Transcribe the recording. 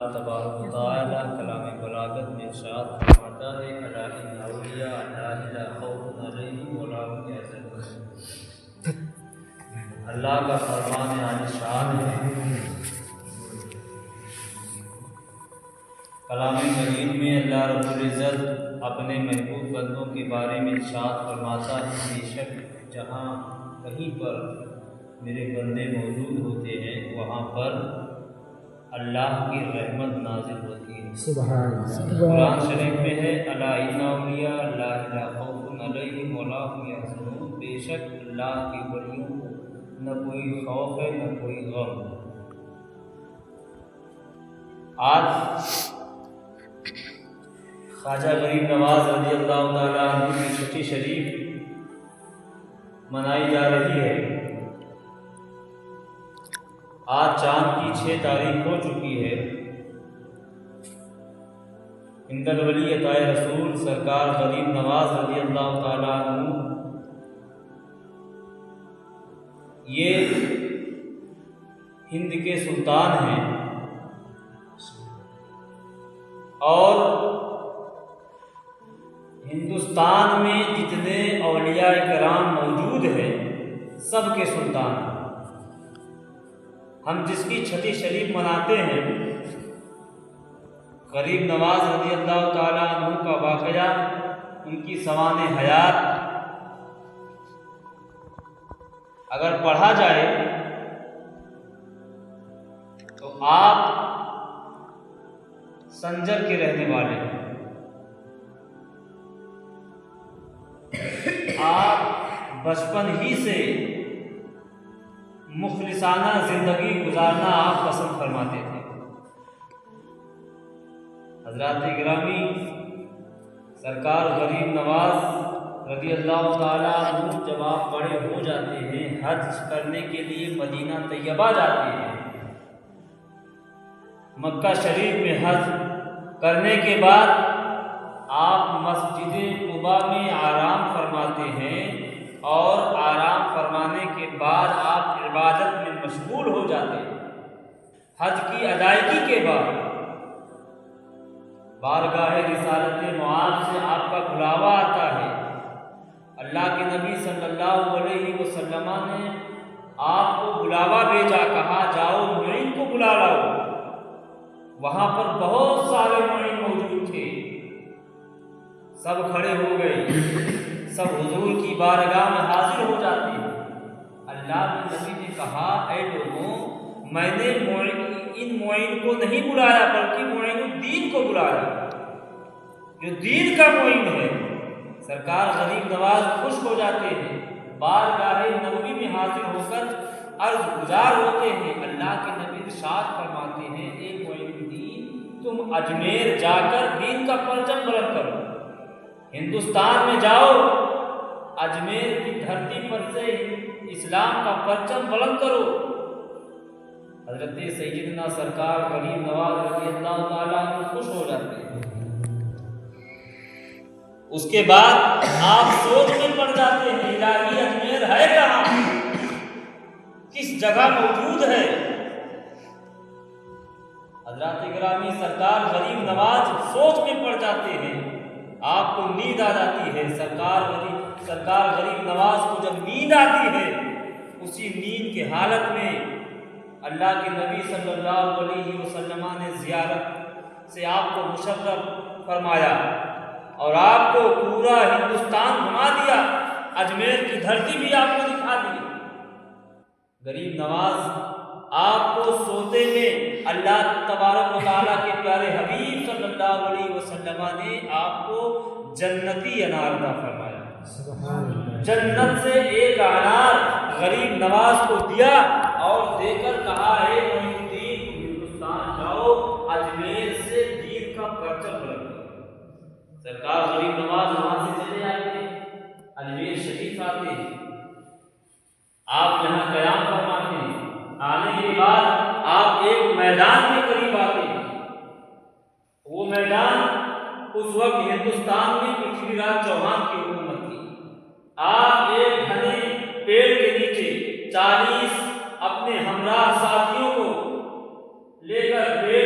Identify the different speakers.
Speaker 1: تبارک و تعالیٰ کلام بلاغت میں ارشاد فرماتا ہے الا ان اولیاء اللہ لا خوف علیہم ولا هم يحزنون۔ اللہ کا فرمان عالی شان ہے۔ کلام کریم میں اللہ رب العزت اپنے محبوب بندوں کے بارے میں ارشاد فرماتا ہے بے شک جہاں کہیں پر میرے بندے موجود ہوتے ہیں وہاں پر اللہ کی رحمت نازل ہوتی ہے۔ سبحان اللہ۔ قرآن شریف میں ہے الا ان اولیاء اللہ لا خوف علیہم ولا هم يحزنون، بے شک اللہ کے ولیوں کو نہ کوئی خوف ہے نہ کوئی غم۔ آج خواجہ غریب نواز رضی اللہ تعالیٰ عنہ کی چھٹی شریف منائی جا رہی ہے۔ آج چاند کی 6 تاریخ ہو چکی ہے۔ ہند الولی عطائے رسول سرکار غریب نواز رضی اللہ تعالیٰ عنہ یہ ہند کے سلطان ہیں اور ہندوستان میں جتنے اولیاء کرام موجود ہیں سب کے سلطان ہیں۔ ہم جس کی چھٹی شریف مناتے ہیں غریب نواز رضی اللہ تعالیٰ عنہ کا واقعہ، ان کی سوان حیات اگر پڑھا جائے تو آپ سنجر کے رہنے والے ہیں۔ آپ بچپن ہی سے مخلصانہ زندگی گزارنا آپ پسند فرماتے تھے۔ حضرات گرامی، سرکار غریب نواز رضی اللہ تعالیٰ عنہ جب آپ بڑے ہو جاتے ہیں حج کرنے کے لیے مدینہ طیبہ جاتے ہیں، مکہ شریف میں حج کرنے کے بعد آپ مسجد قباء میں آرام فرماتے ہیں اور آرام فرمانے کے بعد آپ عبادت میں مشغول ہو جاتے ہیں۔ حج کی ادائیگی کے بعد بارگاہ رسالت معاذ سے آپ کا بلاوا آتا ہے۔ اللہ کے نبی صلی اللہ علیہ وسلم نے آپ کو بلاوا بھیجا، کہا جاؤ معین کو بلا لاؤ۔ وہاں پر بہت سارے معین موجود تھے، سب کھڑے ہو گئے، سب حضور کی بارگاہ میں حاضر ہو جاتے ہیں۔ اللہ کے نبی نے کہا اے لوگوں، میں نے ان معین کو نہیں بلایا بلکہ معین الدین کو بلایا، جو دین کا معین ہے۔ سرکار غریب نواز خوش ہو جاتے ہیں، بارگاہ نبوی میں حاضر ہو کر عرض گزار ہوتے ہیں۔ اللہ کے نبی ارشاد فرماتے ہیں اے معین الدین، تم اجمیر جا کر دین کا پرچم بلند کرو، ہندوستان میں جاؤ، اجمیر کی دھرتی پر سے اسلام کا پرچم بلند کرو۔ حضرت سیدنا سرکار غریب نواز رضی اللہ تعالیٰ عنہ خوش ہو جاتے ہیں۔ اس کے بعد آپ سوچ میں پڑ جاتے ہیں الہی اجمیر ہے کہاں، کس جگہ موجود ہے۔ حضرات گرامی، سرکار غریب نواز سوچ میں پڑ جاتے ہیں، آپ کو نیند آ جاتی ہے۔ سرکار غریب نواز کو جب نیند آتی ہے، اسی نیند کی حالت میں اللہ کے نبی صلی اللہ علیہ وسلم نے زیارت سے آپ کو مشرف فرمایا اور آپ کو پورا ہندوستان گھما دیا، اجمیر کی دھرتی بھی آپ کو دکھا دی۔ غریب نواز آپ کو سوتے میں اللہ تبارک و تعالیٰ کے پیارے حبیب صلی اللہ علیہ وسلم نے آپ کو جنتی انار عطا فرمایا۔ جنت سے ایک انار غریب نواز کو دیا اور دے کر کہا ہے معین الدین، ہندوستان جاؤ، اجمیر سے دین کا پرچم بلند کرو۔ سرکار غریب نواز وہاں سے چلے آتے ہیں، اجمیر شریف آتے ہیں، آپ یہاں قیام فرماتے ہیں۔ آنے کے بعد آپ ایک میدان کے قریب آتے ہیں۔ وہ میدان اس وقت ہندوستان میں پرتھوی راج چوہان کی حکومت تھی۔ آپ ایک گھنے پیڑ کے نیچے 40 اپنے ہمراہ ساتھیوں کو لے کر پیڑ